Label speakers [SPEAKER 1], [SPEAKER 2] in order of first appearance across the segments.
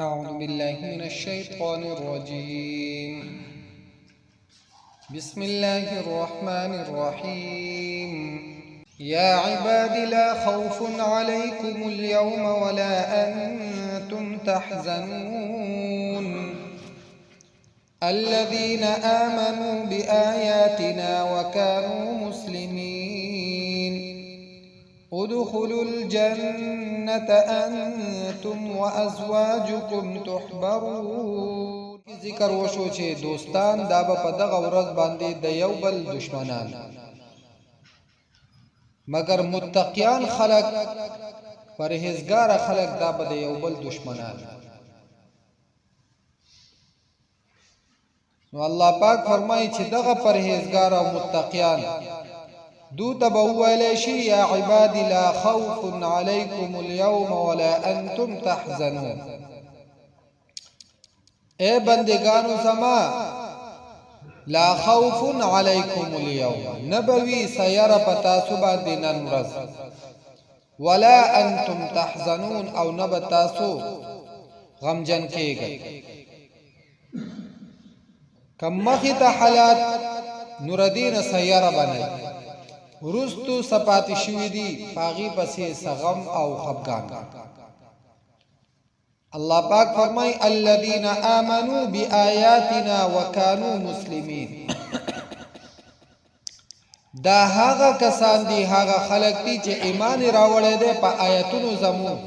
[SPEAKER 1] أعوذ بالله من الشيطان الرجيم. بسم الله الرحمن الرحيم. يا عباد لا خوف عليكم اليوم ولا أنتم تحزنون الذين آمنوا بآياتنا وكانوا مسلمين ادخلوا الجنة أنتم وأزواجكم تحبرون. ذکر وشو چې دوستان دا به په دغه ورځ باندې د یو بل دشمنان، مگر متقیان خلق پرهیزګار خلق دا به د یو بل دشمنان. نو الله پاک فرمایي چې دغه پرهیزګار او متقیان دو تبویل شي یا عبادی لا خوف علیکم اليوم ولا انتم تحزنون. اے بندگانو زما لا خوف علیکم اليوم نبوی سیر پتاسو باندې نن ورځ ولا انتم تحزنون او نبتاسو غمجن کېږئ. کم مخی تا حالات نوردین سیر بنئ ورستو سپاتی شوی دی پاغی پسی سغم او خفگان. اللہ پاک فرمائی الذین آمنوا بآیاتنا وکانوا مسلمین. دا هاغا کسان دی هاغا خلق دی چه ایمان راوڑے دے پا آیتونو زمون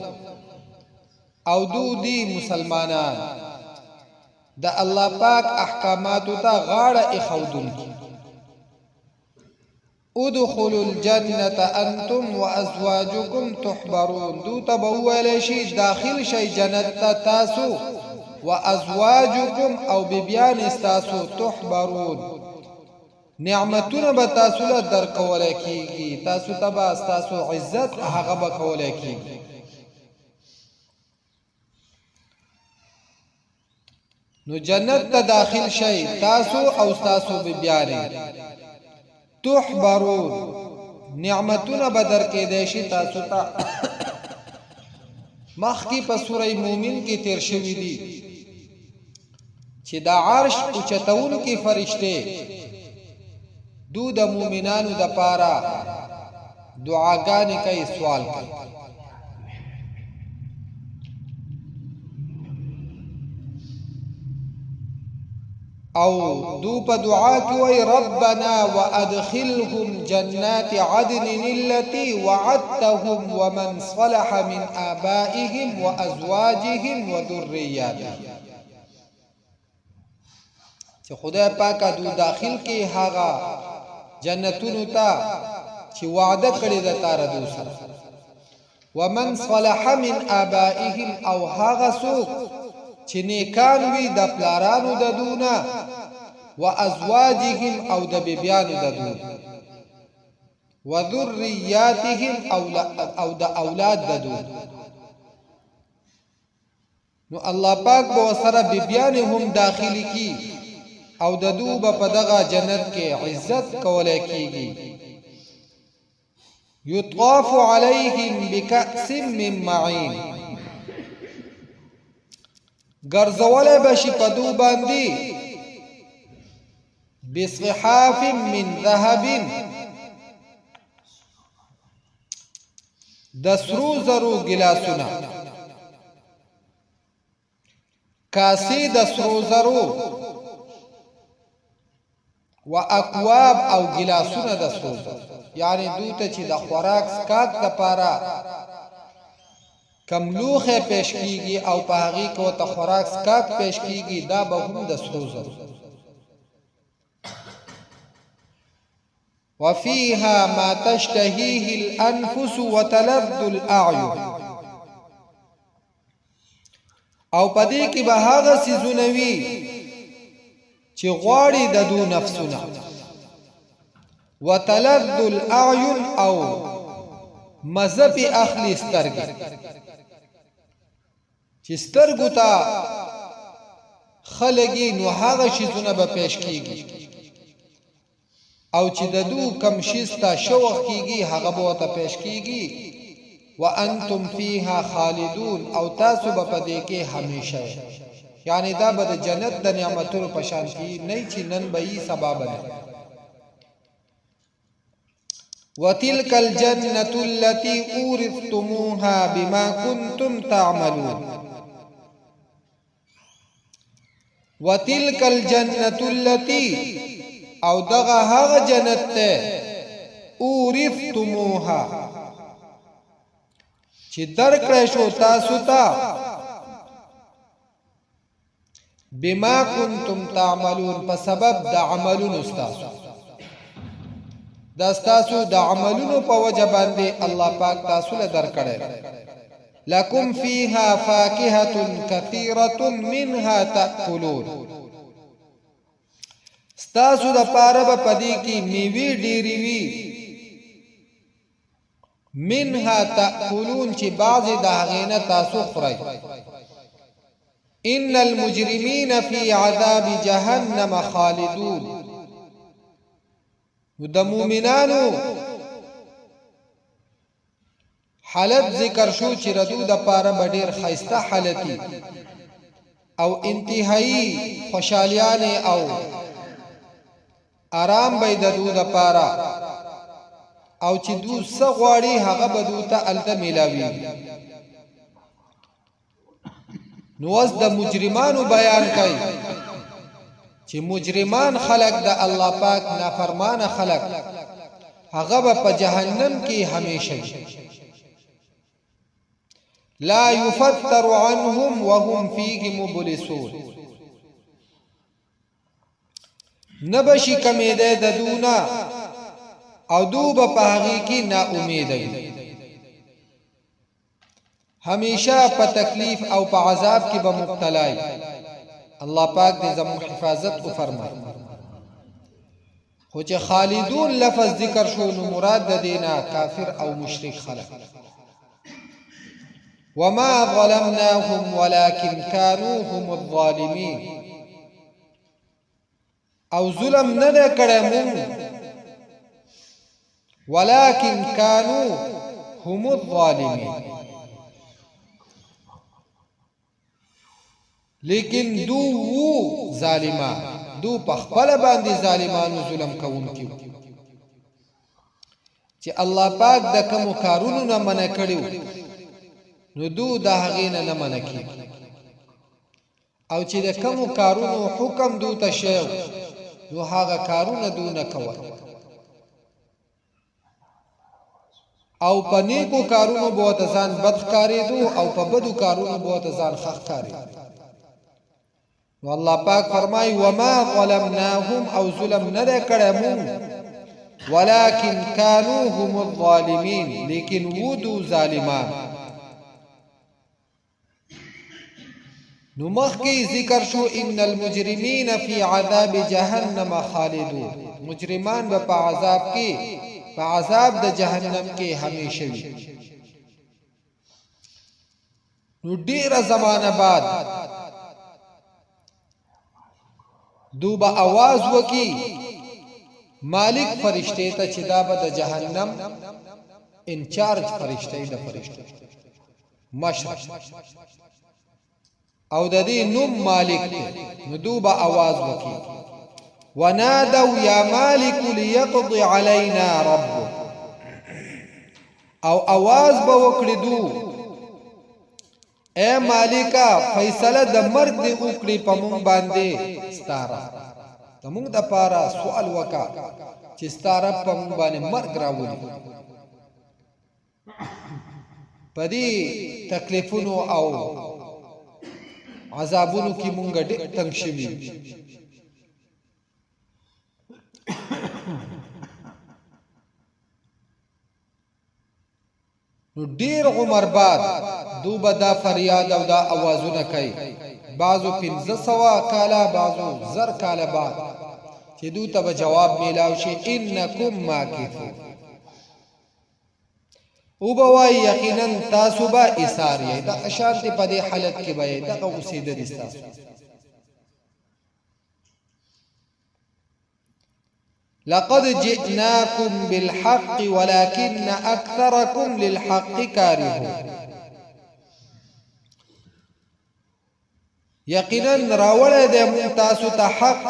[SPEAKER 1] او دو دی مسلمانان دا اللہ پاک احکاماتو تا غاڑا اخودن کی. ادخلوا الجنة انتم وازواجكم تحبرون. دو تبویل شي داخل شي جنت تاسو وازواجكم او ببیان استاسو تحبرون. نعمتونه به تاسو له درکول کیږي، تاسو تبا استاسو عزت هغه به کول کیږي. نو جنت ته داخل شي تاسو او استاسو ببیان تحبرون. نعمتونه بدر کې دیشي تاسو ته مخکی په سورې مومن کې تیر شوی دي چې دا عرش اوچتون کې فرشته دو د مومنانو د پاره دعاګانې کوي، سوال کوي. او دو پا دعا کوئی ربنا وادخلهم جنات عدن التي وعدتهم ومن صلح من آبائهم وازواجهم وذرياتهم. چې خدای پاک دو داخل کې هاغه جنتونو ته چې وعده کړی د تار دو سره ومن صلح من آبائهم او هاغه څوک چې نیکان وي د پلارانو د دونه و ازواجهم او د بیبیانو د دونه و ذریاتهم او د اولاد د دونه. نو الله پاک به سره بیبیان هم داخلي کی او د دو په دغه جنت کې عزت کولای کیږي. یطاف علیهم بکأس من معین. گرزوله بشی پدو باندی بصحاف من ذهب دسرو زرو گلاسونا کاسی دسرو زرو و اکواب او گلاسونا دسرو زرو. یعنی دوتا چی دا خوراک سکاک دا پارا کم لوخه پیش کیږي او په هغه کې ته خوراک سکاک پیش کیږي، دا به هم د سرو زرو. وفيها ما تشتهيه الانفس وتلذ الاعين. او پدې کې به هغه سيزونه وي چې غواړي د دو نفسونه. وتلذ الاعين او مذهب اخلي سترګې چې سترګو ته خلګي نو هغه شیزونه به پیش کیږي او چې د دو کم شیستا شوق کیږي هغه به ته پیش کیږي. وانتم فيها خالدون او تاسو به پدې کې همیشه یعنی دا به د جنت د نعمتونو په شان کې نه چې نن به یې سبب نه وتلك الجنة التي أورثتموها بما كنتم تعملون وتلك الجنة التي او دغه هغه جنت ته أورثتموها چې درکړې شو تاسو ته بما كنتم تعملون په سبب د عملونو تاسو دا تاسو د عملونو په وجه باندې الله پاک تاسو له درکړې لکم فيها فاكهة كثيرة منها تأكلون تاسو د پاره په پدې کې میوه ډېری وی منها تأكلون چې بعضی د هغې تاسو خورئ ان المجرمين في عذاب جهنم خالدون د مومنانو حالت ذکر شو چې ردو د پاره ډېر خیسته حالتي او انتهایی خوشالیان او آرام به د دو د پاره او چې دو سغواړي هغه به دو ته الته ملاوي نو اوس د مجرمانو بیان کوي چې مجرمان خلق د الله پاک نافرمان خلق هغه به په جهنم کې همیشه لا يفتر عنهم وهم فيه مبلسون نبشي کمیده د دونا او دو به په هغه کې نا امید وي همیشه په تکلیف او په عذاب کې به مبتلا وي الله پاک دې زموږ حفاظت وفرمایي خو چې خالدون لفظ ذکر شو نو مراد د دینا کافر او مشرک خلق وما ظلمناهم ولكن كانوا هم الظالمين او ظلم نه کړه مون ولكن كانوا هم الظالمين لیکن دو وو ظالمان دو پخپل باندې ظالمانو ظلم کوونکي چې الله پاک د کوم کارونو نه منع کړیو نو دو د هغې نه منع کړي او چې د کوم کارونو حکم دو ته شو نو هغه کارونه دو نه کوي او په نیکو کارونو به ته ځان بد ښکارېدو او په بدو کارونو به ته ځان ښه ښکارېدو والله پاک فرمای وما ظلمناهم او ظلم نه کړه مون ولكن كانوا هم الظالمين لیکن ودو ظالمان نو مخکې ذکر شو ان المجرمين في عذاب جهنم خالدون مجرمان به په عذاب کې په عذاب د جهنم کې همیشه وي نو ډیره زمانه بعد دو با आवाज وکي مالک فرشته ته چې دا به د جهنم انچارج فرشته د فرشته مشرق او د دې نوم مالک نو دو با आवाज وکي ونادوا يا مالك ليقضي علينا ربك او आवाज به وکړي دو اے مالکا فیصله د مرګ دی وکړي په مونږ باندې ستاره د مونږ د پاره سوال وکا چې ستاره په مونږ باندې مرګ راوړي پدې تکلیفونو او عذابونو کې مونږ ډېر تنګ شوي نو ډیر عمر بعد دو بدا فریاد او دا आवाजونه کوي بعضو 1500 کاله بعضو زر کاله بعد چې دو ته جواب میلاو شي انکم ماکثون او بوای یقینا تاسو به ایثار یې دا اشارت په دې حالت کې به دا اوسېده دي تاسو لقد جئناكم بالحق ولكن اكثركم للحق كارهون یقینا راوړی دی مونږ تاسو ته حق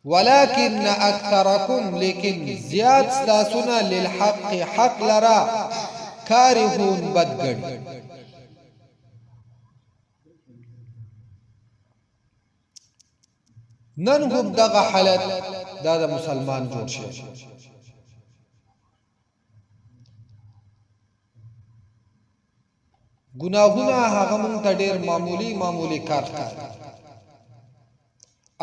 [SPEAKER 1] ولكن اكثركم لیکن زیاد ستاسونا للحق حق لرا کارهون بدګړي نن هم دغه حالت دا د مسلمان جوړ شي ګناهونه هغه مونږ ته ډېر معمولی کار ښکاري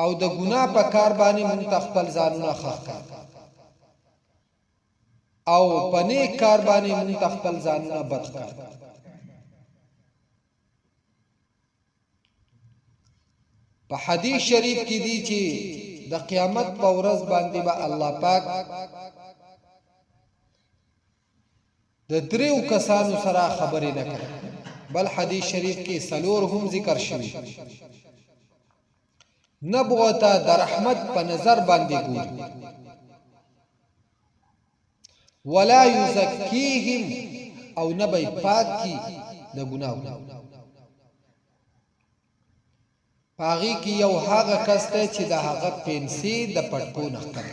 [SPEAKER 1] او د ګناه په کار باندې مونږ ته خپل ځانونه ښخ کړي او په نیک کار باندې مونږ ته خپل ځانونه بد کړي په حدیث شریف کې دی چې د قیامت په ورځ باندې به الله پاک د دریو کسانو سره خبرې نه کوي بل حدیث شریف کې سلور هم ذکر شوی نبوته د رحمت په نظر باندې ګوري ولا یزکیهم او نبی پاک کی د ګناهونو پاغي کې یو هغه کس ته چې د هغه پنسي د پټکو نه کړ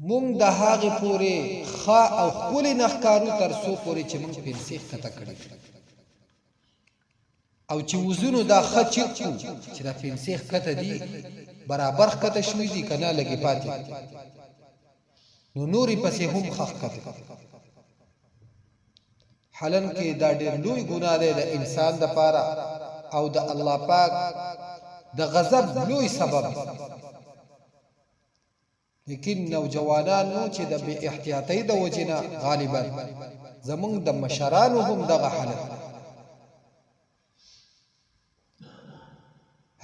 [SPEAKER 1] مونږ د هغه پورې خا او خپل نخکارو تر سو پورې چې مونږ پنسي خطا کړی او چې وزونو دا خچ چې دا پنسي خطا دي برابر خطا شوې دي کنه لګي پاتې نو نوري پسې هم خخ کړي حالن کې دا ډېر لوی ګناه دی د انسان د پاره او د الله پاک د غضب لوی سبب لیکن نوجوانانو چې د بی احتیاطۍ د وجنه غالبا زمونږ د مشرانو هم دغه حالت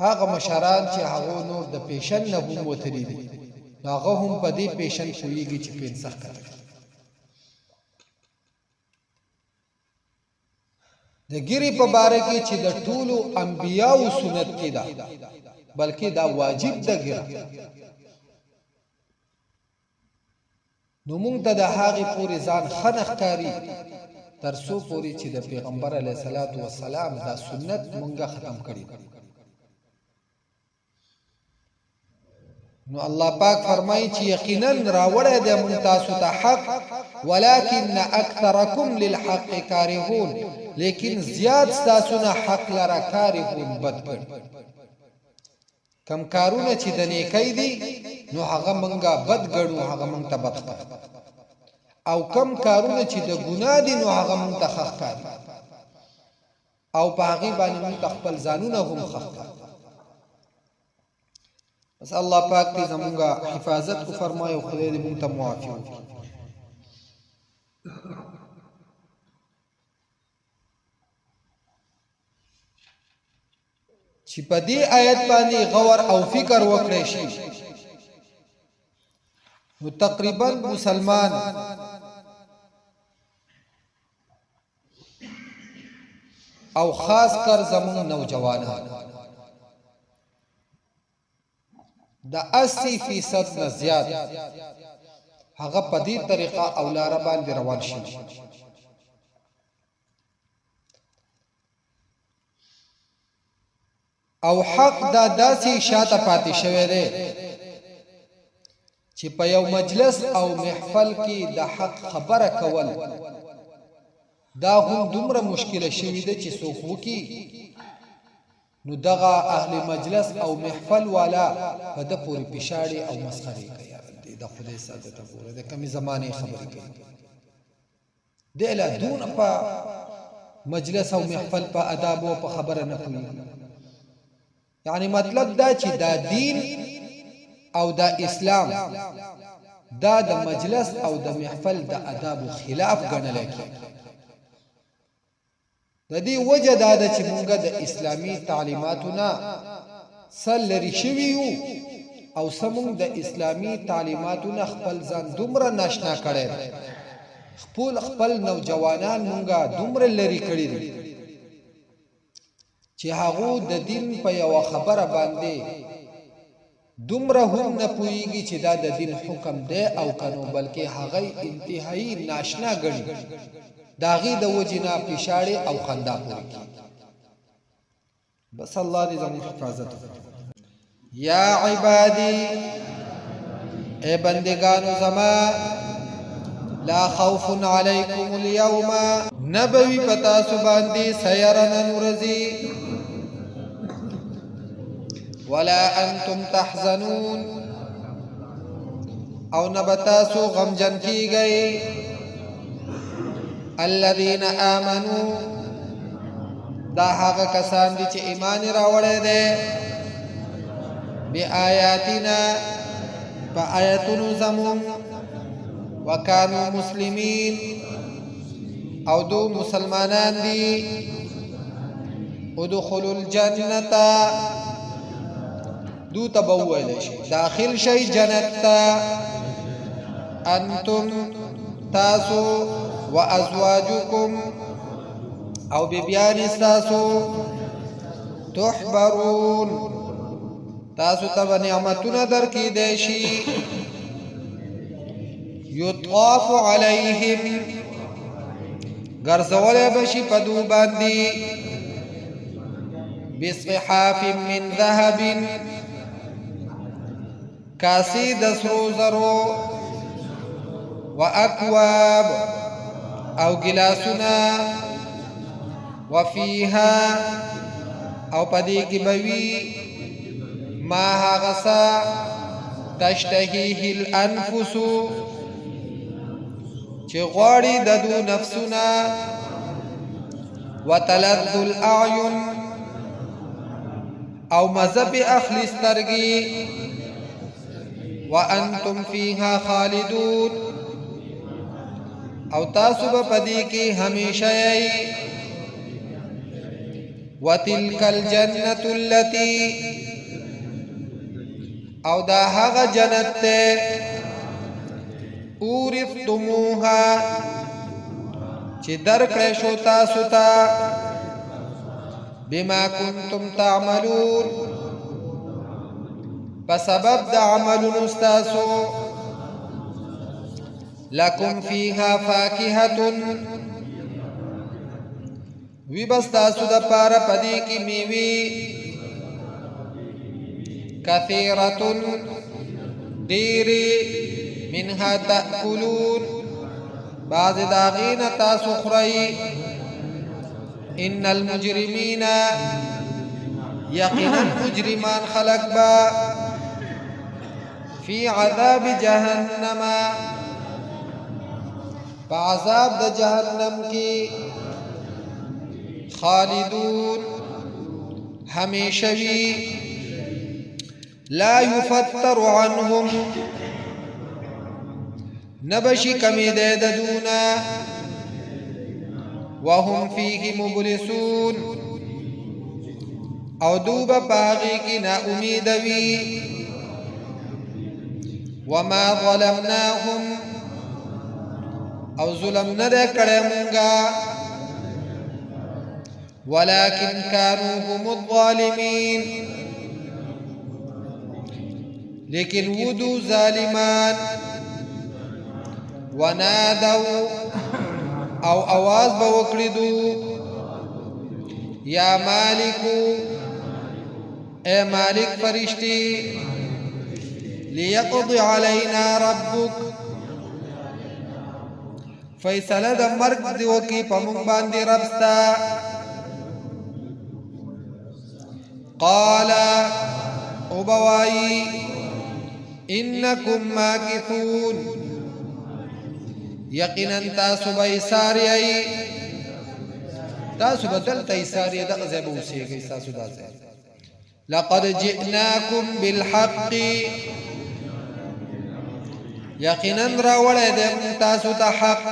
[SPEAKER 1] هغه مشران چې هغه نور د پیشن نه هم وتلی دي هغه هم په دې پیشن کویږي چې پنسخ کوي د ګری په باره کې چې د ټولو انبیاو سنت کې ده بلکې دا واجب ده ګره نو مونږ ته د هغې پورې ځان خنخ کاری تر څو پورې چې د پیغمبر علیه الصلاۃ والسلام دا سنت مونږه ختم کړي نو الله پاک فرمایي چې یقینا راوړی دی مونږ تاسو ته حق ولكن اکثرکم للحق کارهون لیکن زیاد تاسو نه حق لرا کارهون بد کړي کم کارونه چې د نیکۍ دي نو هغه مونږه بد ګڼو هغه مونږ ته بد ښکاري او کم کارونه چې د ګناه دي نو هغه مونږ ته ښه ښکاري او په هغې باندې مونږ ته خپل ځانونه هم ښه ښکاري بس الله پاک دې زمونږه حفاظت کو فرمایي او خدای دې مونږ ته معافي وکړي چې په دې آیت باندې غور او فکر وکړي شي نو تقریبا مسلمان او خاص کر زمون نوجوانان دا 80% نه زیات هغه په دې طریقه او لار باندې روان شي او حق دا داسې شاته پاتې شوی دی چې په یو مجلس او محفل کې د حق خبره کول دا هم دومره مشکله شوی دی چې څوک وکي نو دغه اهل مجلس او محفل والا په د پوری پښاړي او مسخري کوي د خدای ساته ته ګوره د کمی زمانه خبرې کوي د اله دون په مجلس او محفل په آداب او په خبره نه کوي یعنی مطلب دا چې دا دین او دا اسلام دا د مجلس او د محفل د آداب خلاف ګڼل کېږي د دې وجه دا ده چې موږ د اسلامي تعلیماتونه سلری شویو او سمون د اسلامي تعلیماتونه خپل ځان دومره ناشنا کړي خپل نوجوانان موږ دومره لری کړي دي چې چې هغه د دین په یو خبره باندې دومره هم نه پوهیږي چې دا د دین حکم دی او کنو، بلکې هغه انتهایی ناشنا ګڼي، داغي د وجنا پښاړې او خندا پوری. بس الله دې زموږ حفاظت وکړي. یا عبادی اے بندگانو زما، لا خوف علیکم اليوم نبوی پتا سباندی سیرن نورزی، ولا انتم تحزنون او نبتاسو غمجن کی گئی، الذین آمنوا دا هغه کسان دي چې ایمان راوړی دی، بآیاتنا په آیاتونو زمون، وکانو مسلمین او دو مسلمانان دي، ادخلوا الجنة دو تبویل شي داخل شي جنت تا، انتم تاسو وازواجكم او ببیان استاسو، تحبرون تاسو ته نعمتونه درکې دی شي، یطاف علیهم ګرځولی بشي په دو باندې، بصحاف من ذهب کاسی د سرو زرو، واکواب او ګلاسونه، وفيها او پدې کې بوي ما هغسا تشتهيه الانفس چې غواړي د دو نفسونه، وتلذ الاعين او مذهب اخلي سترګي، وانتم فيها خالدون او تاسو به پدې کې همیشه یې، وتلك الجنة التي او دا هغه جنت ته، اورثتموها چې درکړې شو تاسو ته، بما كنتم تعملون په سبب د عملونو ستاسو، لكم فيها فاكهة وی بس تاسو د پاره پدې کې میوي، كثيرة ډېرې، منها تأكلون بعض داغین تاسو خورئ، ان المجرمین یقینا مجرمان خلق با، فی عذاب جهنم بعذاب د جهنم کی، خالدون همیشوی، لا يفتر عنهم نبشی کمی دے ددونا، وهم فیه مبلسون او دوبا باغی کی نا امیدوی، وما ظلمناهم او ظلم ندے کڑے منگا، ولكن كانوا هم الظالمين لیکن ودو ظالمان، ونادوا او آواز بوکړدو، یا مالکو اے مالک فرشتي، ليقضي علينا ربك فیصله د مرګ دی وکي په مونږ باندې ربستا، قال ابوائی انکم ماکثون یقینا تاسو به ایساری، تاسو بدل ته ایساری دغه ځای به اوسېږئ تاسو دا ځای، لقد جئناکم بالحق یقینا راوړی دی موږ تاسو ته حق،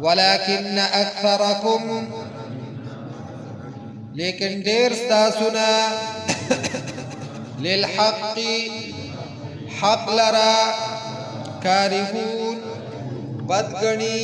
[SPEAKER 1] ولكن اکثرکم لیکن ډېر ستاسو نه، للحق حق لرا کارهون بدګنی،